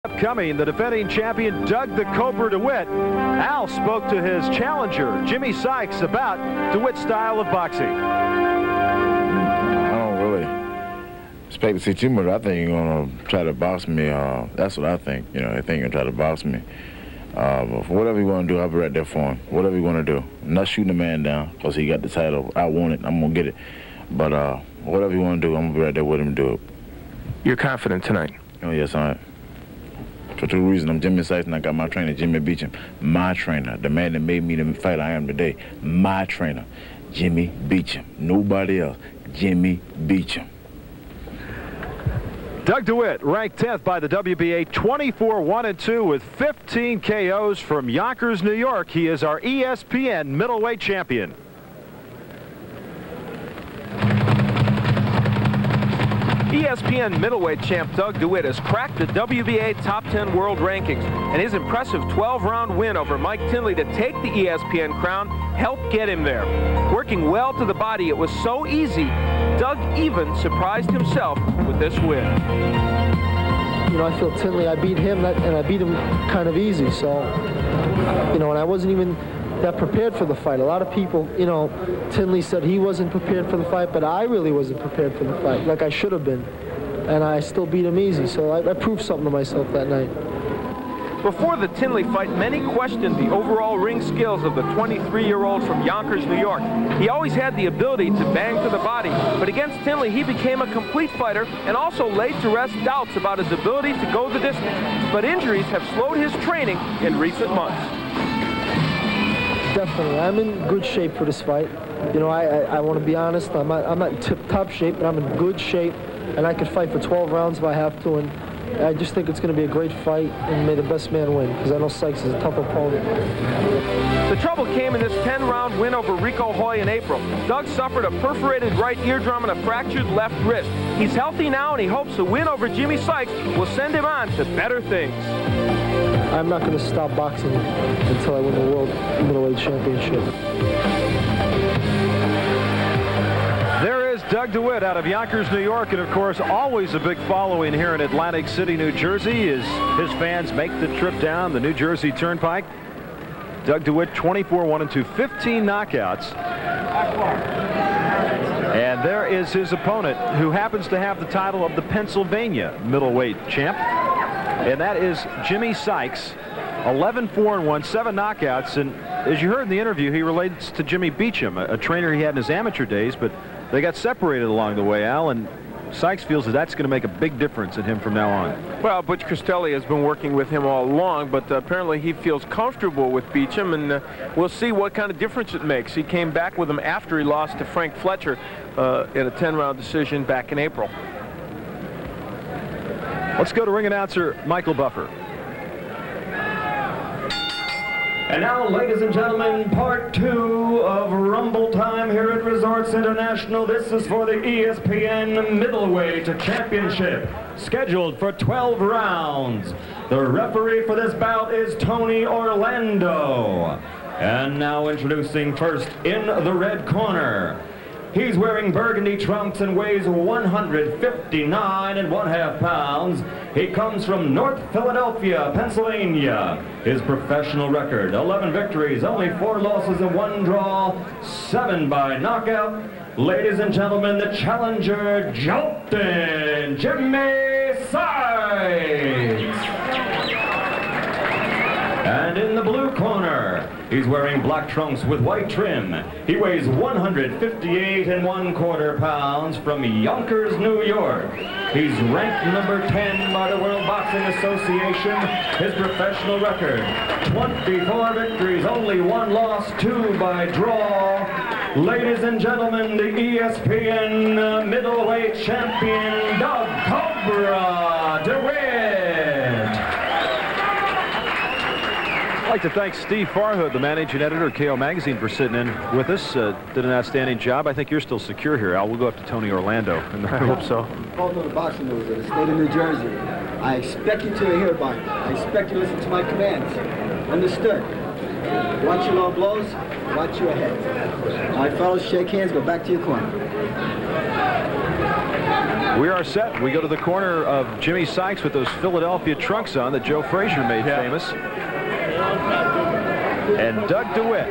Upcoming, the defending champion Doug the Cobra DeWitt. Al spoke to his challenger Jimmy Sykes about DeWitt's style of boxing. I don't really expect to see too much. I think you're gonna try to box me. That's what I think. You know, I think you're gonna try to box me. But for whatever you want to do, I'll be right there for him. Whatever you want to do. I'm not shooting the man down because he got the title. I want it. I'm gonna get it. But whatever you want to do, I'm gonna be right there with him to do it. You're confident tonight? Oh yes, I am. For two reasons. I'm Jimmy Sykes and I got my trainer, Jimmy Beecham. My trainer, the man that made me the fighter I am today. My trainer, Jimmy Beecham. Nobody else. Jimmy Beecham. Doug DeWitt, ranked 10th by the WBA, 24-1-2 with 15 KOs from Yonkers, New York. He is our ESPN middleweight champion. ESPN middleweight champ Doug DeWitt has cracked the WBA top 10 world rankings, and his impressive 12-round win over Mike Tinley to take the ESPN crown helped get him there. Working well to the body, it was so easy, Doug even surprised himself with this win. You know, I feel Tinley, I beat him, and I beat him kind of easy, so, you know, and I wasn't even that prepared for the fight. A lot of people, you know, Tinley said he wasn't prepared for the fight, but I really wasn't prepared for the fight, like I should have been. And I still beat him easy, so I proved something to myself that night. Before the Tinley fight, many questioned the overall ring skills of the 23-year-old from Yonkers, New York. He always had the ability to bang to the body, but against Tinley, he became a complete fighter and also laid to rest doubts about his ability to go the distance. But injuries have slowed his training in recent months. Definitely. I'm in good shape for this fight. You know, I want to be honest, I'm not in tip-top shape, but I'm in good shape, and I could fight for 12 rounds if I have to, and I just think it's going to be a great fight, and may the best man win, because I know Sykes is a tough opponent. The trouble came in this 10-round win over Rico Hoy in April. Doug suffered a perforated right eardrum and a fractured left wrist. He's healthy now, and he hopes the win over Jimmy Sykes will send him on to better things. I'm not going to stop boxing until I win the World Middleweight Championship. There is Doug DeWitt out of Yonkers, New York, and of course always a big following here in Atlantic City, New Jersey, as his fans make the trip down the New Jersey Turnpike. Doug DeWitt, 24-1-2, 15 knockouts. And there is his opponent, who happens to have the title of the Pennsylvania middleweight champ. And that is Jimmy Sykes, 11-4-1, 7 knockouts. And as you heard in the interview, he relates to Jimmy Beecham, a trainer he had in his amateur days, but they got separated along the way, Al, and Sykes feels that that's going to make a big difference in him from now on. Well, Butch Cristelli has been working with him all along, but apparently he feels comfortable with Beecham, and we'll see what kind of difference it makes. He came back with him after he lost to Frank Fletcher in a 10-round decision back in April. Let's go to ring announcer Michael Buffer. And now, ladies and gentlemen, part 2 of Rumble Time here at Resorts International. This is for the ESPN Middleweight Championship, scheduled for 12 rounds. The referee for this bout is Tony Orlando. And now introducing first in the red corner. He's wearing burgundy trunks and weighs 159.5 pounds. He comes from North Philadelphia, Pennsylvania. His professional record, 11 victories, only 4 losses and 1 draw, 7 by knockout. Ladies and gentlemen, the challenger, Jolton Jimmy Sykes. And in the blue corner, he's wearing black trunks with white trim. He weighs 158.25 pounds from Yonkers, New York. He's ranked number 10 by the World Boxing Association. His professional record, 24 victories, only 1 loss, 2 by draw. Ladies and gentlemen, the ESPN middleweight champion, Doug Cobra DeWitt. I'd like to thank Steve Farhood, the managing editor of KO Magazine, for sitting in with us. Did an outstanding job. I think you're still secure here, Al. We'll go up to Tony Orlando. And I hope so. Called on the boxing news of the state of New Jersey. I expect you to hear about it. I expect you to listen to my commands. Understood? Watch your low blows. Watch your head. All right, fellas, shake hands. Go back to your corner. We are set. We go to the corner of Jimmy Sykes with those Philadelphia trunks on that Joe Frazier made famous. And Doug DeWitt.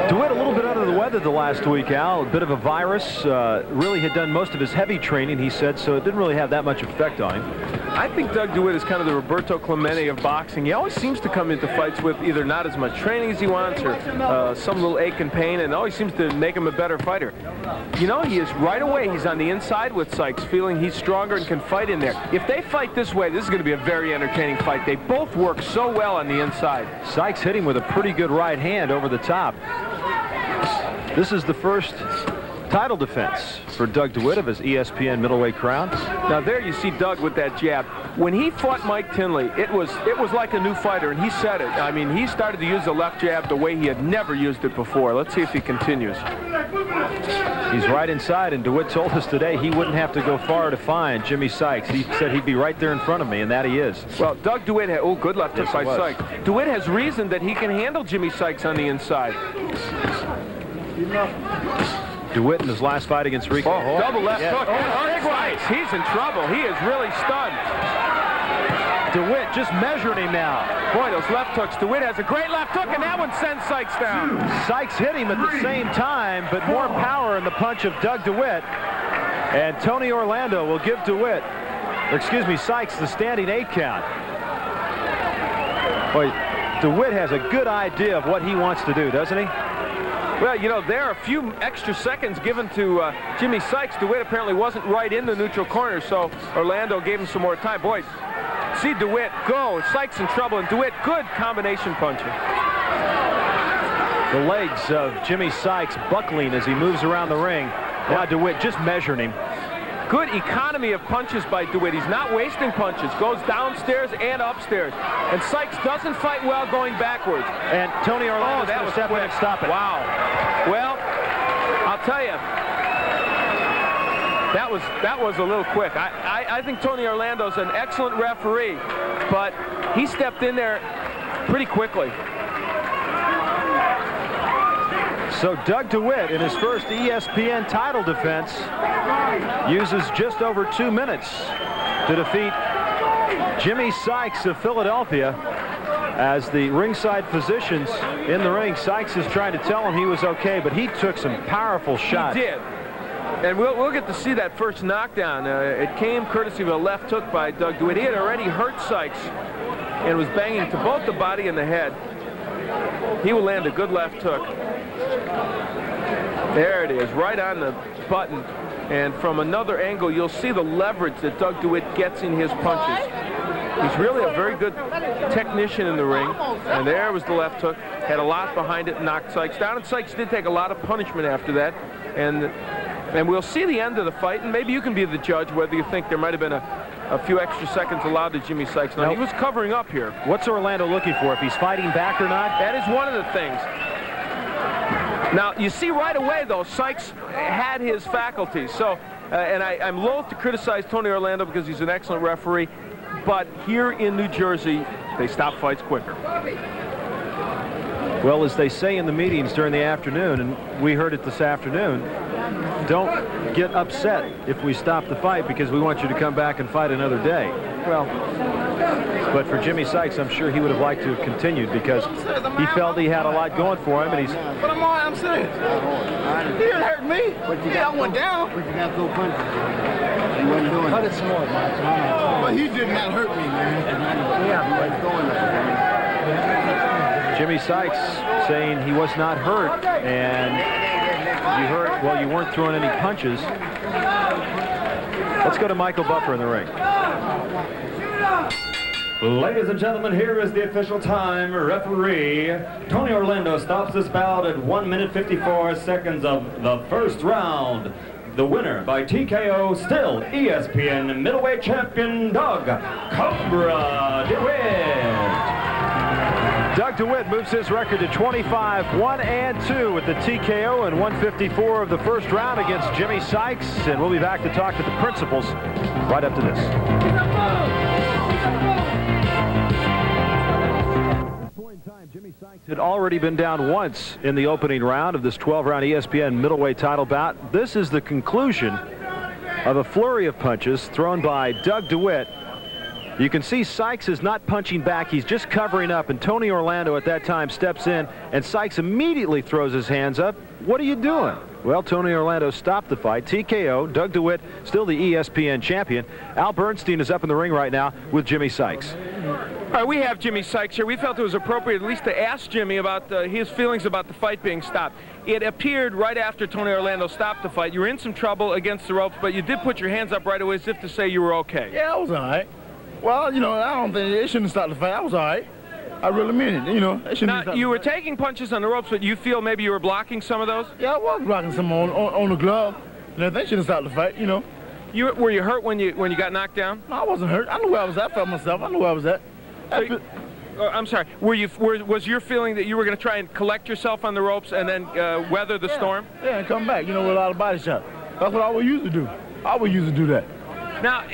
DeWitt a little bit under the weather the last week, Al. A bit of a virus. Really had done most of his heavy training, he said, so it didn't really have that much effect on him. I think Doug DeWitt is kind of the Roberto Clemente of boxing. He always seems to come into fights with either not as much training as he wants or some little ache and pain, and always seems to make him a better fighter. You know, he is right away. He's on the inside with Sykes, feeling he's stronger and can fight in there. If they fight this way, this is going to be a very entertaining fight. They both work so well on the inside. Sykes hit him with a pretty good right hand over the top. This is the first title defense for Doug DeWitt of his ESPN middleweight crown. Now there you see Doug with that jab. When he fought Mike Tinley, it was like a new fighter, and he said it. I mean, he started to use the left jab the way he had never used it before. Let's see if he continues. He's right inside, and DeWitt told us today he wouldn't have to go far to find Jimmy Sykes. He said he'd be right there in front of me, and that he is. Well, Doug DeWitt had, oh, good left hook by Sykes. DeWitt has reason that he can handle Jimmy Sykes on the inside. DeWitt in his last fight against Rico. Oh, double left hook. Oh, big right. He's in trouble. He is really stunned. DeWitt just measured him now. Boy, those left hooks. DeWitt has a great left hook, and that one sends Sykes down. Sykes hit him at the same time, but more power in the punch of Doug DeWitt. And Tony Orlando will give DeWitt, or excuse me, Sykes the standing 8 count. Boy, DeWitt has a good idea of what he wants to do, doesn't he? Well, you know, there are a few extra seconds given to Jimmy Sykes. DeWitt apparently wasn't right in the neutral corner, so Orlando gave him some more time. Boy, see DeWitt go. Sykes in trouble, and DeWitt, good combination puncher. The legs of Jimmy Sykes buckling as he moves around the ring. Now DeWitt just measuring him. Good economy of punches by DeWitt. He's not wasting punches. Goes downstairs and upstairs. And Sykes doesn't fight well going backwards. And Tony Orlando's going to step in and stop it. Wow. Well, I'll tell you, that was a little quick. I think Tony Orlando's an excellent referee, but he stepped in there pretty quickly. So Doug DeWitt, in his first ESPN title defense, uses just over 2 minutes to defeat Jimmy Sykes of Philadelphia. As the ringside physicians in the ring, Sykes is trying to tell him he was okay, but he took some powerful shots. He did. And we'll get to see that first knockdown. It came courtesy of a left hook by Doug DeWitt. He had already hurt Sykes and was banging to both the body and the head. He will land a good left hook. There it is, right on the button. And from another angle, you'll see the leverage that Doug DeWitt gets in his punches. He's really a very good technician in the ring. And there was the left hook. Had a lot behind it, knocked Sykes down. And Sykes did take a lot of punishment after that. And we'll see the end of the fight. And maybe you can be the judge whether you think there might have been a few extra seconds allowed to Jimmy Sykes. Now, he was covering up here. What's Orlando looking for? If he's fighting back or not? That is one of the things. Now, you see right away, though, Sykes had his faculties. So, and I'm loath to criticize Tony Orlando because he's an excellent referee, but here in New Jersey, they stop fights quicker. Well, as they say in the meetings during the afternoon, and we heard it this afternoon, don't get upset if we stop the fight because we want you to come back and fight another day. Well, but for Jimmy Sykes, I'm sure he would have liked to have continued because he felt he had a lot going for him, and he's... But I'm serious. He didn't hurt me. I went down. But you got to go punches. You wasn't doing Cut it small, man. But he did not hurt me, man. Jimmy Sykes saying he was not hurt, and you heard, well, you weren't throwing any punches. Let's go to Michael Buffer in the ring. Ladies and gentlemen, here is the official time. Referee Tony Orlando stops this bout at 1 minute 54 seconds of the first round. The winner by TKO, still ESPN middleweight champion, Doug Cobra DeWitt. Doug DeWitt moves his record to 25-1-2 with the TKO in 154 of the first round against Jimmy Sykes. And we'll be back to talk to the principals right up to this. At this point in time, Jimmy Sykes had already been down once in the opening round of this 12-round ESPN middleweight title bout. This is the conclusion of a flurry of punches thrown by Doug DeWitt. You can see Sykes is not punching back. He's just covering up, and Tony Orlando at that time steps in, and Sykes immediately throws his hands up. What are you doing? Well, Tony Orlando stopped the fight. TKO. Doug DeWitt, still the ESPN champion. Al Bernstein is up in the ring right now with Jimmy Sykes. All right, we have Jimmy Sykes here. We felt it was appropriate at least to ask Jimmy about his feelings about the fight being stopped. It appeared right after Tony Orlando stopped the fight. You were in some trouble against the ropes, but you did put your hands up right away as if to say you were okay. Yeah, I was all right. Well, you know, I don't think it shouldn't have stopped the fight. I was all right. I really mean it, you know. Now, you were taking punches on the ropes, but you feel maybe you were blocking some of those? Yeah, I was blocking some on the glove. You know, they shouldn't have stopped the fight, you know. Were you hurt when you got knocked down? No, I wasn't hurt. I knew where I was at. I felt myself. I knew where I was at. I'm sorry. Was your feeling that you were going to try and collect yourself on the ropes and then weather the storm? Yeah, and come back, you know, with a lot of body shots. That's what I would usually do. I would usually do that. Now,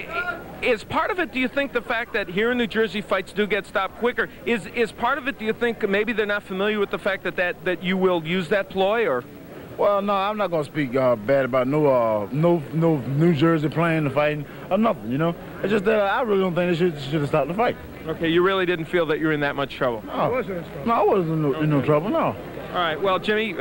is part of it, do you think, the fact that here in New Jersey fights do get stopped quicker? Is part of it, do you think, maybe they're not familiar with the fact that you will use that ploy, or? Well, no, I'm not going to speak bad about no New Jersey playing the fighting or nothing, you know. It's just that I really don't think they should have stopped the fight. Okay, you really didn't feel that you were in that much trouble? No, I wasn't in no trouble, no. All right, well, Jimmy,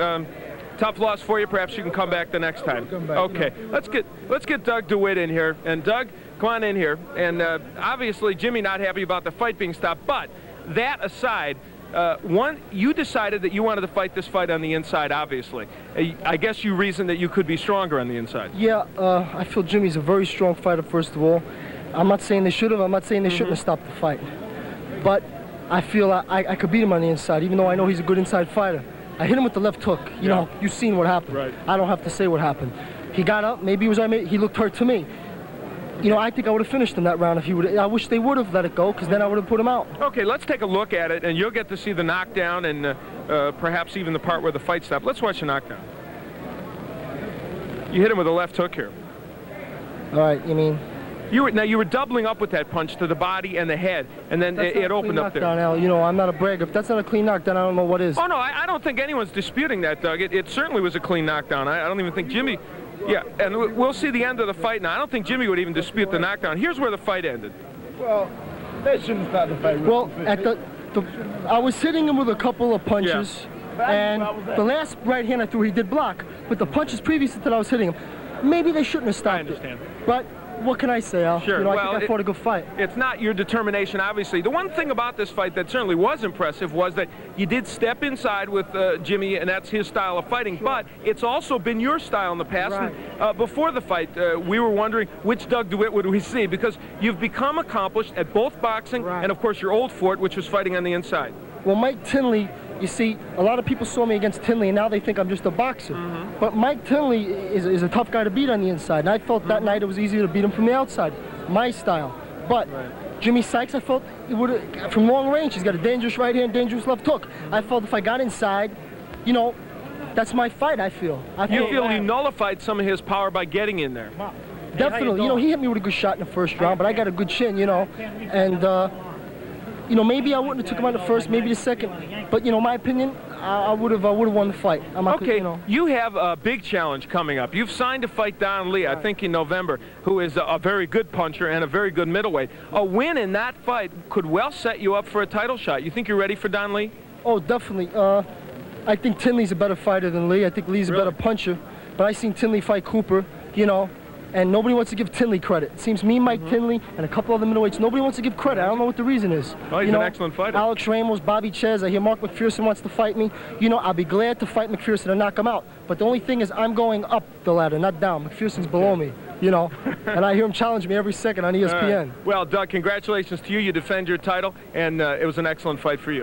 tough loss for you. Perhaps you can come back the next time. Okay, you know. let's get Doug DeWitt in here. And Doug, come on in here. And obviously, Jimmy not happy about the fight being stopped. But that aside, you decided that you wanted to fight this fight on the inside, obviously. I guess you reasoned that you could be stronger on the inside. Yeah, I feel Jimmy's a very strong fighter, first of all. I'm not saying they should have. I'm not saying they shouldn't have stopped the fight. But I feel I could beat him on the inside, even though I know he's a good inside fighter. I hit him with the left hook. You know, you've seen what happened. Right. I don't have to say what happened. He got up. Maybe he looked hurt to me. You know, I think I would have finished him that round if he would. I wish they would have let it go, because then I would have put him out. Okay, let's take a look at it, and you'll get to see the knockdown and perhaps even the part where the fight stopped. Let's watch the knockdown. You hit him with a left hook here. All right, you mean? You were doubling up with that punch to the body and the head, and then it opened up there. Al. You know, I'm not a bragger. If that's not a clean knockdown, I don't know what is. Oh, no, I don't think anyone's disputing that, Doug. It certainly was a clean knockdown. I don't even think Jimmy... Yeah, and we'll see the end of the fight now. I don't think Jimmy would even dispute the knockdown. Here's where the fight ended. Well, they shouldn't start the fight. Well, I was hitting him with a couple of punches, and the last right hand I threw, he did block. But the punches previous to that I was hitting him, maybe they shouldn't have stopped it. I understand. But what can I say, Al? Sure. You know, I think I fought a good fight. It's not your determination, obviously. The one thing about this fight that certainly was impressive was that you did step inside with Jimmy, and that's his style of fighting. Sure. But it's also been your style in the past. Right. And, before the fight, we were wondering which Doug DeWitt would we see, because you've become accomplished at both boxing and, of course, your old fort, which was fighting on the inside. Well, Mike Tinley, you see, a lot of people saw me against Tinley, and now they think I'm just a boxer. But Mike Tinley is a tough guy to beat on the inside, and I felt that night it was easier to beat him from the outside, my style. But Jimmy Sykes, I felt it would from long range. He's got a dangerous right hand, dangerous left hook. I felt if I got inside, you know, that's my fight. I feel. You feel you nullified some of his power by getting in there. Definitely. You know, he hit me with a good shot in the first round, but I got a good chin, you know, and. You know, maybe I wouldn't have took him out the first, maybe the second. But, you know, my opinion, I would have won the fight. Okay, you know. You have a big challenge coming up. You've signed to fight Don Lee, I think in November, who is a very good puncher and a very good middleweight. A win in that fight could well set you up for a title shot. You think you're ready for Don Lee? Oh, definitely. I think Tinley's a better fighter than Lee. I think Lee's a better puncher. But I seen Tinley fight Cooper, you know. And nobody wants to give Tinley credit. It seems me, Mike Tinley, and a couple other middleweights, nobody wants to give credit. I don't know what the reason is. Oh, he's an excellent fighter. Alex Ramos, Bobby Ches, I hear Mark McPherson wants to fight me. You know, I'll be glad to fight McPherson and knock him out. But the only thing is I'm going up the ladder, not down. McPherson's below me, you know. And I hear him challenge me every second on ESPN. Well, Doug, congratulations to you. You defend your title, and it was an excellent fight for you.